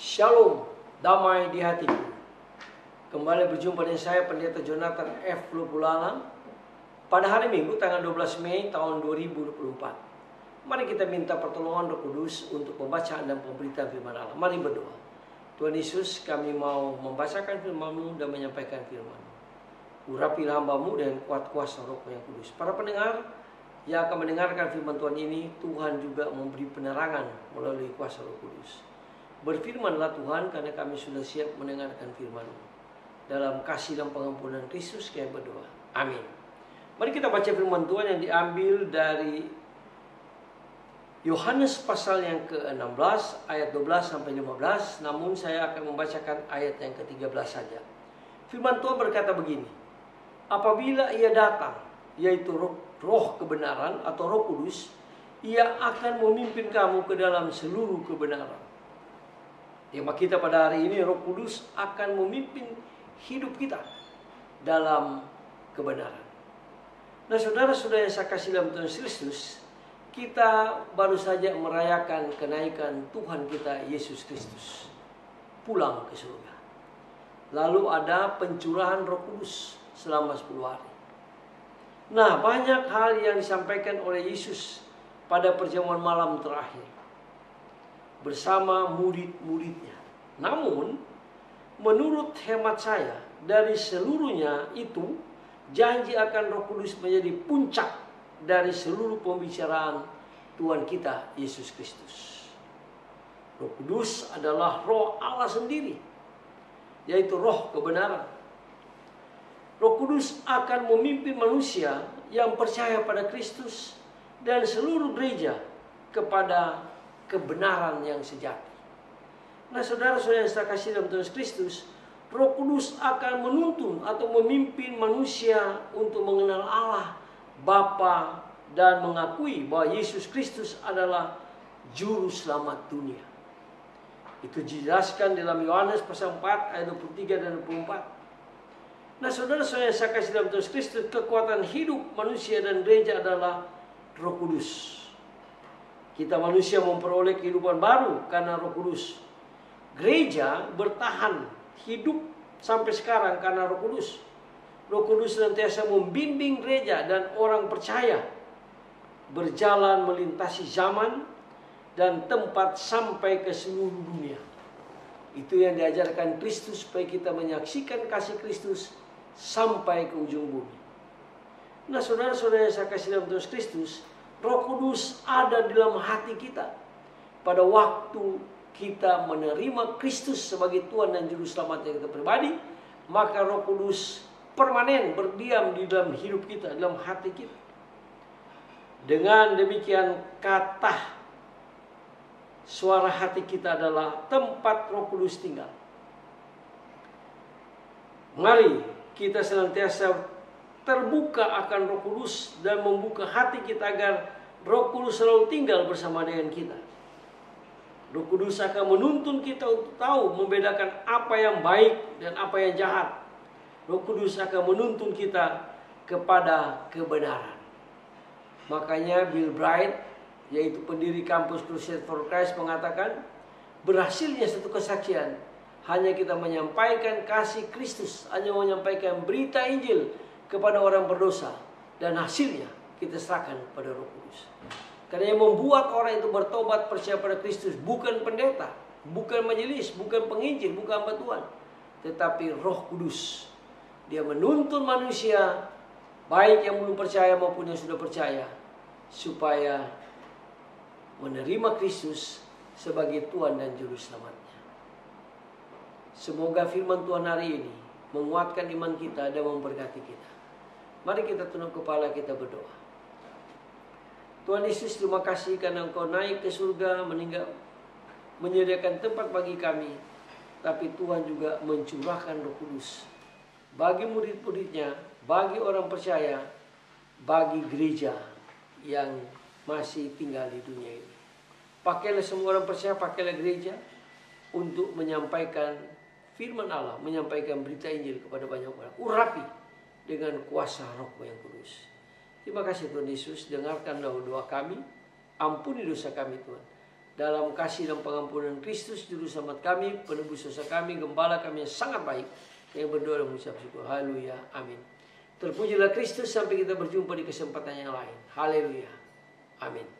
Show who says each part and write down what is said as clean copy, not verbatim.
Speaker 1: Shalom, damai di hatiku. Kembali berjumpa dengan saya Pendeta Jonathan F. Lupulala pada hari Minggu tanggal 12 Mei tahun 2024. Mari kita minta pertolongan Roh Kudus untuk pembacaan dan pemberitaan firman Allah. Mari berdoa. Tuhan Yesus, kami mau membacakan firman-Mu dan menyampaikan firman-Mu. Urapilah hamba-Mu dengan kuat kuasa Roh yang Kudus. Para pendengar yang akan mendengarkan firman Tuhan ini, Tuhan juga memberi penerangan melalui kuasa Roh Kudus. Berfirmanlah Tuhan, karena kami sudah siap mendengarkan firman-Mu. Dalam kasih dan pengampunan Kristus kami berdoa. Amin. Mari kita baca firman Tuhan yang diambil dari Yohanes pasal yang ke-16 ayat 12 sampai 15. Namun saya akan membacakan ayat yang ke-13 saja. Firman Tuhan berkata begini. Apabila ia datang, yaitu roh kebenaran atau Roh Kudus, ia akan memimpin kamu ke dalam seluruh kebenaran. Tema kita pada hari ini, Roh Kudus akan memimpin hidup kita dalam kebenaran. Nah, saudara-saudara yang saya kasih dalam Tuhan Kristus, kita baru saja merayakan kenaikan Tuhan kita Yesus Kristus pulang ke surga. Lalu ada pencurahan Roh Kudus selama 10 hari. Nah, banyak hal yang disampaikan oleh Yesus pada perjamuan malam terakhir bersama murid-muridnya. Namun, menurut hemat saya, dari seluruhnya itu, janji akan Roh Kudus menjadi puncak dari seluruh pembicaraan Tuhan kita, Yesus Kristus. Roh Kudus adalah roh Allah sendiri, yaitu roh kebenaran. Roh Kudus akan memimpin manusia yang percaya pada Kristus dan seluruh gereja kepada kebenaran yang sejati. Nah, saudara-saudara yang saya kasih dalam Tuhan Kristus, Roh Kudus akan menuntun atau memimpin manusia untuk mengenal Allah Bapa dan mengakui bahwa Yesus Kristus adalah juru selamat dunia. Itu dijelaskan dalam Yohanes pasal 4 ayat 23 dan 24. Nah, saudara-saudara yang saya kasih dalam Tuhan Kristus, kekuatan hidup manusia dan gereja adalah Roh Kudus. Kita manusia memperoleh kehidupan baru karena Roh Kudus. Gereja bertahan hidup sampai sekarang karena Roh Kudus. Roh Kudus senantiasa membimbing gereja dan orang percaya berjalan melintasi zaman dan tempat sampai ke seluruh dunia. Itu yang diajarkan Kristus supaya kita menyaksikan kasih Kristus sampai ke ujung bumi. Nah, saudara-saudara yang saya kasih dalam Tuhan Kristus, Roh Kudus ada di dalam hati kita pada waktu kita menerima Kristus sebagai Tuhan dan Juru Selamat kita pribadi, maka Roh Kudus permanen berdiam di dalam hidup kita, dalam hati kita. Dengan demikian, kata suara hati kita adalah tempat Roh Kudus tinggal. Mari kita senantiasa terbuka akan Roh Kudus dan membuka hati kita agar Roh Kudus selalu tinggal bersama dengan kita. Roh Kudus akan menuntun kita untuk tahu membedakan apa yang baik dan apa yang jahat. Roh Kudus akan menuntun kita kepada kebenaran. Makanya Bill Bright, yaitu pendiri kampus Crusade for Christ, mengatakan berhasilnya satu kesaksian hanya kita menyampaikan kasih Kristus, hanya menyampaikan berita Injil kepada orang berdosa, dan hasilnya kita serahkan pada Roh Kudus. Karena yang membuat orang itu bertobat percaya pada Kristus bukan pendeta, bukan majelis, bukan penginjil, bukan hamba Tuhan, tetapi Roh Kudus. Dia menuntun manusia, baik yang belum percaya maupun yang sudah percaya, supaya menerima Kristus sebagai Tuhan dan Juru Selamatnya. Semoga firman Tuhan hari ini menguatkan iman kita dan memberkati kita. Mari kita tunduk kepala, kita berdoa. Tuhan Yesus, terima kasih karena Engkau naik ke surga, menyediakan tempat bagi kami. Tapi Tuhan juga mencurahkan Roh Kudus bagi murid-muridnya, bagi orang percaya, bagi gereja yang masih tinggal di dunia ini. Pakailah semua orang percaya, pakailah gereja untuk menyampaikan firman Allah, menyampaikan berita Injil kepada banyak orang. Urapi dengan kuasa Roh yang Kudus. Terima kasih Tuhan Yesus, dengarkanlah doa kami, ampuni dosa kami Tuhan. dalam kasih dan pengampunan Kristus Juru Selamat kami, penebus dosa kami, gembala kami yang sangat baik, yang berdoa dan mengucap syukur. Haleluya, amin. Terpujilah Kristus, sampai kita berjumpa di kesempatan yang lain. Haleluya, amin.